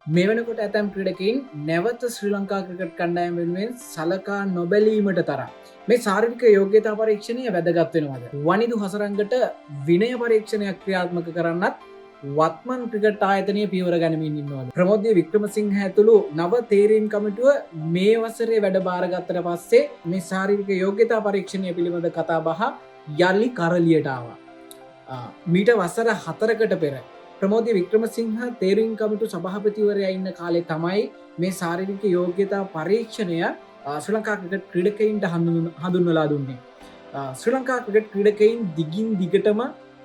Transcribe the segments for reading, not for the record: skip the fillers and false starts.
මේ වෙනකොට ඇතැම් ක්‍රීඩකයින් නැවත ශ්‍රී ලංකා ක්‍රිකට් කණ්ඩායම වෙනුවෙන් සලකා නොබැලීමට තරම් මේ ශාරීරික යෝග්‍යතා පරීක්ෂණය වැදගත් වෙනවද? වනිදු හසරංගට විනය පරීක්ෂණයක් ක්‍රියාත්මක කරන්නත් වත්මන් ක්‍රිකට් ආයතනය පියවර ගනිමින් ඉන්නවලු. ප්‍රමෝද්‍ය වික්‍රමසිංහ ඇතුළු නව තේරීම් කමිටුව මේ වසරේ වැඩ බාරගත්තට පස්සේ මේ ශාරීරික යෝග්‍යතා පරීක්ෂණය පිළිබඳ කතා බහ යලි කරලියට ආවා. මීට වසර 4කට පෙර ප්‍රමෝද්‍ය වික්‍රමසිංහ තේරීම් කමිටු සභාපතිවරයා ඉන්න කාලේ තමයි මේ ශාරීරික යෝග්‍යතා පරීක්ෂණය ශ්‍රී ලංකා ක්‍රිකට් ක්‍රීඩකයින්ට හඳුන්වලා දුන්නේ. ශ්‍රී ලංකා ක්‍රිකට් ක්‍රීඩකයින් දිගින් දිගටම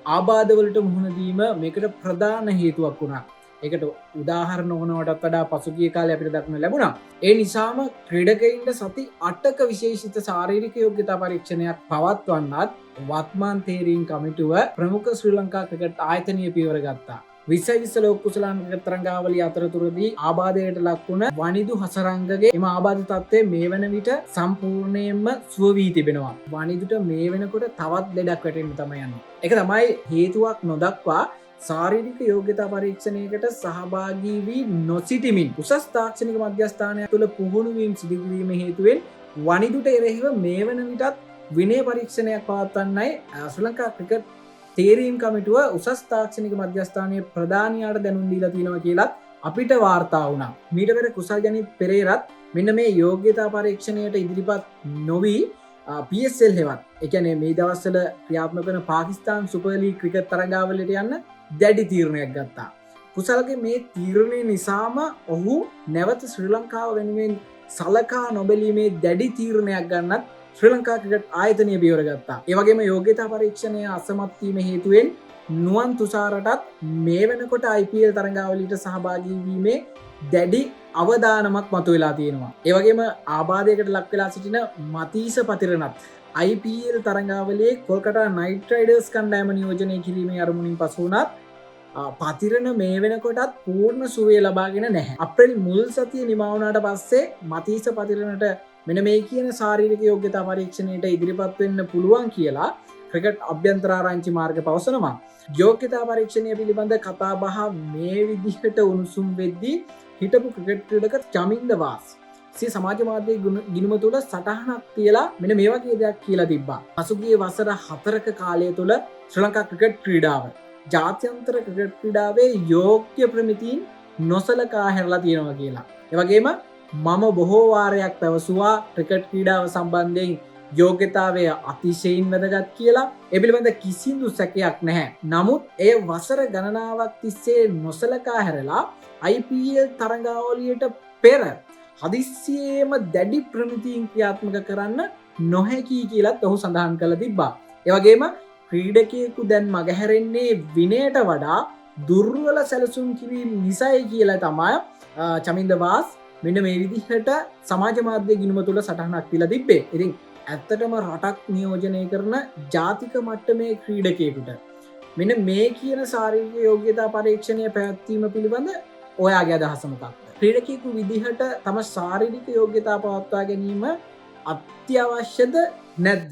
ආබාධවලට මුහුණ දීම මේකට ප්‍රධාන හේතුවක් වුණා. ඒකට උදාහරණ ඕනවටත් වඩා පසුගිය කාලේ අපිට දක්න ලැබුණා. ඒ නිසාම ක්‍රීඩකයින්ට සති 8ක විශේෂිත ශාරීරික යෝග්‍යතා පරීක්ෂණයක් පවත්වන්නත් වත්මන් තේරීම් කමිටුව ප්‍රමුඛ ශ්‍රී ලංකා ක්‍රිකට් ආයතනය පියවර ගත්තා. 2020 ලෝක කුසලාන ක්‍රිකට් තරඟාවලිය අතරතුරදී ආබාධයට ලක්වුණ වනිදු හසරංගගේ එම ආබාධ තත්ත්වය මේ වන විට සම්පූර්ණයෙන්ම සුව වී තිබෙනවා. වනිදුට මේ වෙනකොට තවත් ලෙඩක් වැටෙන්න තමයි යන්නේ. ඒක තමයි හේතුවක් නොදක්වා ශාරීරික යෝග්‍යතා පරීක්ෂණයකට සහභාගී වී නොසිටිමින් උසස් තාක්ෂණික මධ්‍යස්ථානය තුළ පුහුණු වීම සිදු කිරීම හේතුවෙන් වනිදුට එරෙහිව මේ වන විටත් විනය පරීක්ෂණයක් පවත්වන්නයි ශ්‍රී ලංකා ක්‍රිකට් තේරීම් කමිටුව උසස් තාක්ෂණික මධ්‍යස්ථානයේ ප්‍රධානියාට දැනුම් දීලා තියෙනවා කියලත් අපිට වාර්තා වුණා. මීට පෙර කුසල් ජනිත් පෙරේරත් මෙන්න මේ යෝග්‍යතා පරීක්ෂණයට ඉදිරිපත් නොවි PSL හෙවත් ඒ කියන්නේ මේ දවස්වල ක්‍රියාත්මක වෙන පාකිස්තාන් සුපර් ලීග් ක්‍රිකට් තරඟාවලට යන්න දැඩි තීරණයක් ගත්තා. කුසල්ගේ මේ තීරණය නිසාම ඔහු නැවත ශ්‍රී ලංකාව වෙනුවෙන් සලකා නොබැලීමේ දැඩි තීරණයක් ගන්නත් ශ්‍රී ලංකා ක්‍රිකට් ආයතනය පියවර ගත්තා. ඒ වගේම යෝග්‍යතා පරීක්ෂණය අසමත් වීම හේතුවෙන් නුවන් තුෂාරටත් මේ වෙනකොට IPL තරඟාවලියට සහභාගී වීමේ දැඩි අවදානමක් මතුවලා තියෙනවා. ඒ වගේම ආබාධයකට ලක් වෙලා සිටින මතීෂ පතිරණත් IPL තරඟාවලියේ කොල්කතා නයිට් රයිඩර්ස් කණ්ඩායම නියෝජනය කිරීමේ අරමුණින් පසු වුණත් පතිරණ මේ වෙනකොටත් පූර්ණ සුවය ලබාගෙන නැහැ. අප්‍රේල් මුල් සතිය නිමා වුණාට පස්සේ මතීෂ පතිරණට මෙන්න මේ කියන ශාරීරික යෝග්‍යතා පරීක්ෂණයට ඉදිරිපත් වෙන්න පුළුවන් කියලා ක්‍රිකට් අභ්‍යන්තරාරංචි මාර්ග පවසනවා. යෝග්‍යතා පරීක්ෂණය පිළිබඳ කතා බහ මේ විදිහට උණුසුම් වෙද්දී හිටපු ක්‍රිකට් ක්‍රීඩක චමින්ද වාස් සිය සමාජ මාධ්‍ය ගිණුම තුළ සටහනක් තියලා මෙන්න මේ වගේ දෙයක් කියලා තිබ්බා. පසුගිය වසර 4ක කාලය තුළ ශ්‍රී ලංකා ක්‍රිකට් ක්‍රීඩාව ජාත්‍යන්තර ක්‍රිකට් ක්‍රීඩාවේ යෝග්‍ය ප්‍රමිතීන් නොසලකා හැරලා තියෙනවා කියලා. ඒ වගේම මම බොහෝ වාරයක් පැවසුවා ක්‍රිකට් ක්‍රීඩාව සම්බන්ධයෙන් යෝග්‍යතාවය අතිශයින් වැදගත් කියලා. ඒ පිළිබඳ කිසිදු සැකයක් නැහැ. නමුත් එය වසර ගණනාවක් තිස්සේ නොසලකා හැරලා IPL තරඟාවලියට පෙර හදිස්සියේම දැඩි ප්‍රමිතීන් ක්‍රියාත්මක කරන්න නොහැකි කියලත් ඔහු සඳහන් කළ තිබ්බා. ඒ වගේම ක්‍රීඩකයෙකු දැන් මගහැරෙන්නේ විනයට වඩා දුර්වල සැලසුම් කිරීම නිසායි කියලා තමයි චමින්ද වාස් මෙන්න මේ විදිහට සමාජ මාධ්‍ය ගිණුම තුළ සටහනක් තියලා තිබ්බේ. ඉතින් ඇත්තටම රටක් නියෝජනය කරන ජාතික මට්ටමේ ක්‍රීඩකයෙකුට මෙන්න මේ කියන ශාරීරික යෝග්‍යතා පරීක්ෂණය පැවැත්වීම පිළිබඳ ඔයාගේ අදහස මොකක්ද? ක්‍රීඩකයෙකු විදිහට තම ශාරීරික යෝග්‍යතා පවත්වා ගැනීම අත්‍යවශ්‍යද නැද්ද?